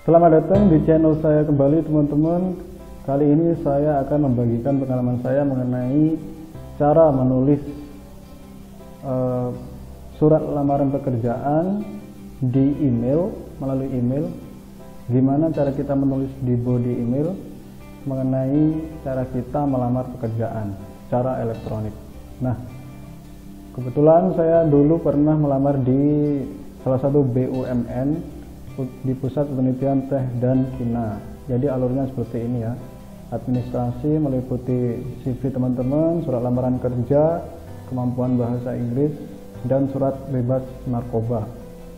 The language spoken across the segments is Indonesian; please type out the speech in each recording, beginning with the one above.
Selamat datang di channel saya kembali teman-teman. Kali ini saya akan membagikan pengalaman saya mengenai cara menulis surat lamaran pekerjaan di email, melalui email. Gimana cara kita menulis di body email mengenai cara kita melamar pekerjaan secara elektronik. Nah, kebetulan saya dulu pernah melamar di salah satu BUMN di Pusat Penelitian Teh dan Kina. Jadi alurnya seperti ini ya. Administrasi meliputi CV teman-teman, surat lamaran kerja, kemampuan bahasa Inggris, dan surat bebas narkoba.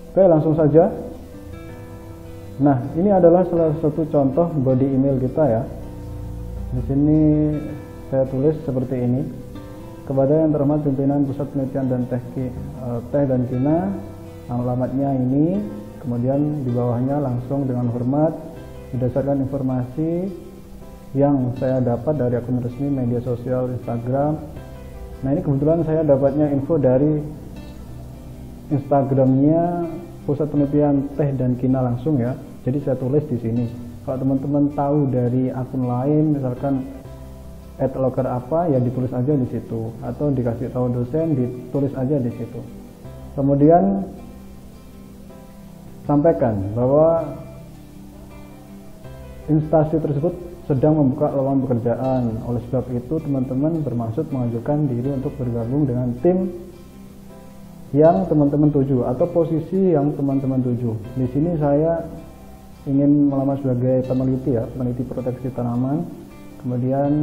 Oke, langsung saja. Nah, ini adalah salah satu contoh body email kita ya. Di sini saya tulis seperti ini. Kepada yang terhormat pimpinan Pusat Penelitian dan Teh dan Kina, alamatnya ini. Kemudian di bawahnya langsung dengan hormat berdasarkan informasi yang saya dapat dari akun resmi media sosial Instagram. Nah, ini kebetulan saya dapatnya info dari Instagramnya Pusat Penelitian Teh dan Kina langsung ya. Jadi saya tulis di sini. Kalau teman-teman tahu dari akun lain, misalkan @loker apa, ya ditulis aja di situ. Atau dikasih tahu dosen, ditulis aja di situ. Kemudian sampaikan bahwa instansi tersebut sedang membuka lowongan pekerjaan. Oleh sebab itu, teman-teman bermaksud mengajukan diri untuk bergabung dengan tim yang teman-teman tuju atau posisi yang teman-teman tuju. Di sini saya ingin melamar sebagai peneliti ya, peneliti proteksi tanaman. Kemudian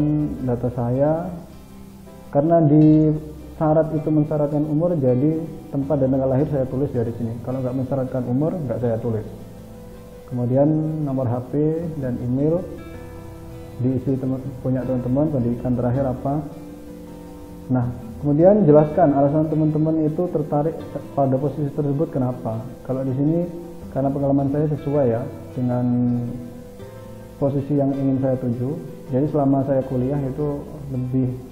data saya, karena di syarat itu mensyaratkan umur, jadi tempat dan tanggal lahir saya tulis dari sini. Kalau nggak mensyaratkan umur, nggak saya tulis. Kemudian nomor HP dan email diisi punya teman-teman, pendidikan terakhir apa. Nah, kemudian jelaskan alasan teman-teman itu tertarik pada posisi tersebut kenapa. Kalau di sini karena pengalaman saya sesuai ya dengan posisi yang ingin saya tuju. Jadi selama saya kuliah itu lebih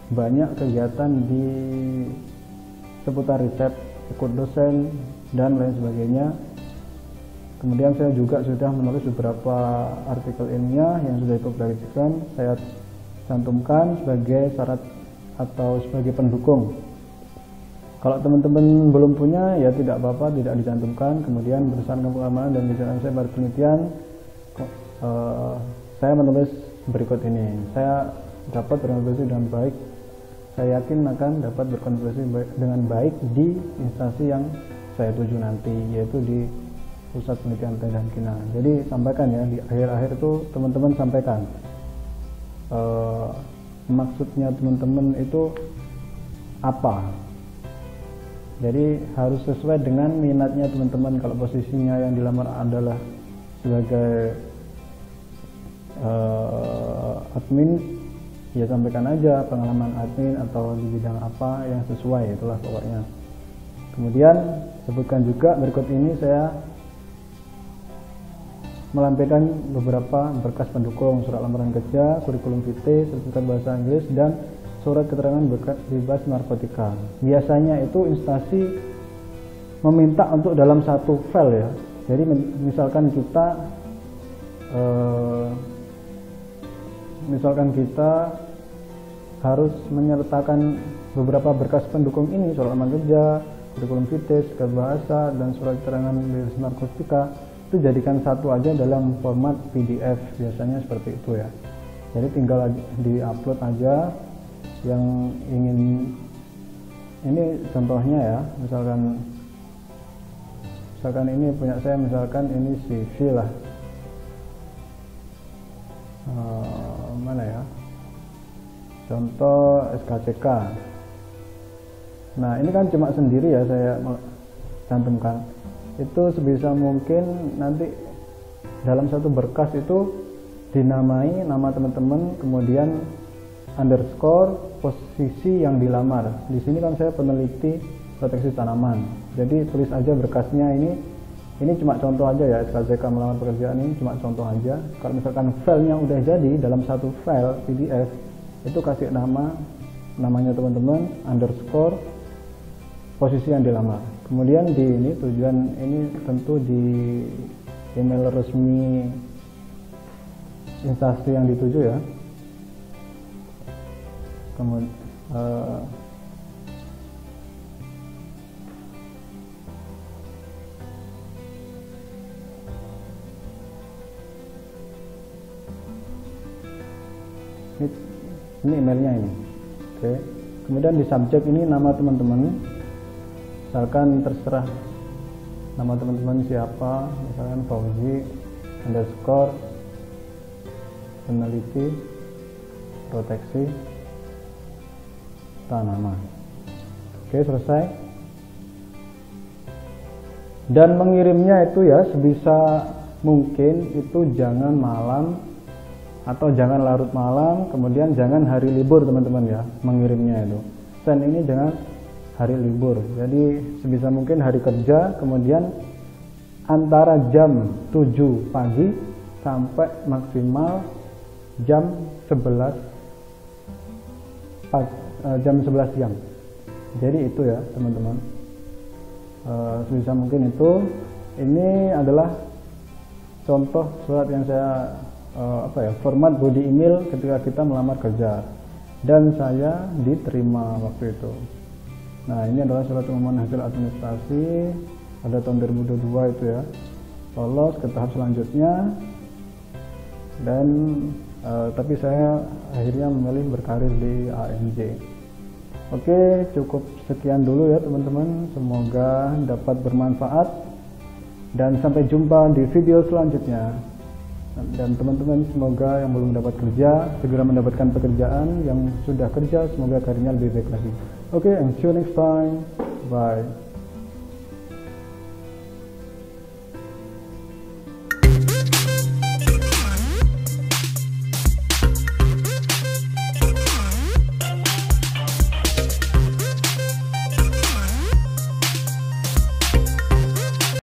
banyak kegiatan di seputar riset, ikut dosen dan lain sebagainya. Kemudian saya juga sudah menulis beberapa artikel ilmiah yang sudah dipublikasikan, saya cantumkan sebagai syarat atau sebagai pendukung. Kalau teman-teman belum punya ya tidak apa-apa, tidak dicantumkan. Kemudian berdasarkan pengalaman dan kegiatan saya pada penelitian, saya menulis berikut ini. Saya dapat berkontribusi dengan baik. Saya yakin akan dapat berkontribusi dengan baik di instansi yang saya tuju nanti, yaitu di Pusat Penelitian Teh dan Kina. Jadi sampaikan ya, di akhir-akhir itu teman-teman sampaikan maksudnya teman-teman itu apa. Jadi harus sesuai dengan minatnya teman-teman. Kalau posisinya yang dilamar adalah sebagai admin, ya sampaikan aja pengalaman admin atau di bidang apa yang sesuai, itulah pokoknya. Kemudian sebutkan juga berikut ini saya melampirkan beberapa berkas pendukung, surat lamaran kerja, kurikulum vitae, sertifikat bahasa Inggris, dan surat keterangan bebas narkotika. Biasanya itu instansi meminta untuk dalam satu file ya. Jadi misalkan kita harus menyertakan beberapa berkas pendukung ini, surat lamaran kerja, kurikulum vitae, sertifikat bahasa, dan surat keterangan bebas narkotika, itu jadikan satu aja dalam format PDF, biasanya seperti itu ya. Jadi tinggal di-upload aja yang ingin. Ini contohnya ya, misalkan ini punya saya, misalkan ini CV lah. Mana ya, contoh SKCK. Nah, ini kan cuma sendiri ya saya cantumkan. Itu sebisa mungkin nanti dalam satu berkas itu dinamai nama teman-teman, kemudian underscore posisi yang dilamar. Di sini kan saya peneliti proteksi tanaman, jadi tulis aja berkasnya ini cuma contoh aja ya, SKCK melamar pekerjaan ini cuma contoh aja. Kalau misalkan filenya udah jadi dalam satu file PDF, itu kasih namanya teman-teman, underscore posisi yang dilamar. Kemudian di ini tujuan ini tentu di email resmi instansi yang dituju ya. Kemudian ini emailnya ini. Oke. Kemudian di subjek ini nama teman-teman, misalkan terserah nama teman-teman siapa, misalkan Fauzi underscore peneliti proteksi tanaman. Oke, selesai. Dan mengirimnya itu ya sebisa mungkin itu jangan malam atau jangan larut malam, kemudian jangan hari libur teman-teman ya, mengirimnya itu. Send ini jangan hari libur, jadi sebisa mungkin hari kerja, kemudian antara jam 7 pagi sampai maksimal jam 11 siang. Jadi itu ya teman-teman, sebisa mungkin itu. Ini adalah contoh surat yang saya format body email ketika kita melamar kerja dan saya diterima waktu itu. Nah, ini adalah surat pengumuman hasil administrasi pada tahun 2022 itu ya, lolos ke tahap selanjutnya. Dan tapi saya akhirnya memilih berkarir di AMJ. Oke, cukup sekian dulu ya teman-teman, semoga dapat bermanfaat dan sampai jumpa di video selanjutnya. Dan teman-teman semoga yang belum dapat kerja segera mendapatkan pekerjaan, yang sudah kerja semoga karirnya lebih baik lagi. Oke, and see you next time. Bye.